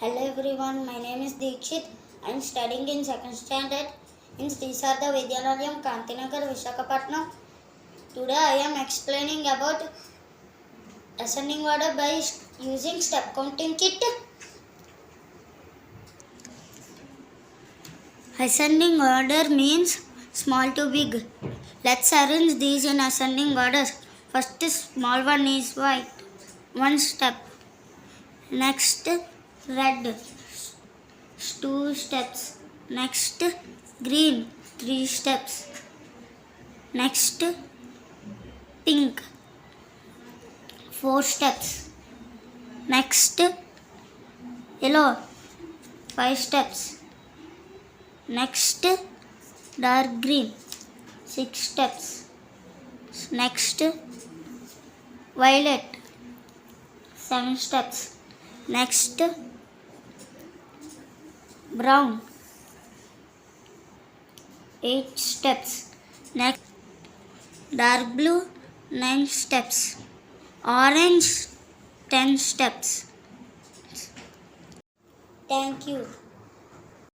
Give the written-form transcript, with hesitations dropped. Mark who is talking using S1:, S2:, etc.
S1: Hello everyone, my name is Deekshith. I am studying in second standard in Sri Sarda Vidyalayam, Kantinagar, Visakhapatnam. Today I am explaining about ascending order by using step counting kit. Ascending order means small to big. Let's arrange these in ascending orders. First small one is white, 1 step. Next red, 2 steps. Next green, 3 steps. Next pink, 4 steps. Next yellow, 5 steps. Next dark green, 6 steps. Next violet, 7 steps. Next brown, 8 steps. Next dark blue, 9 steps. Orange, 10 steps. Thank you.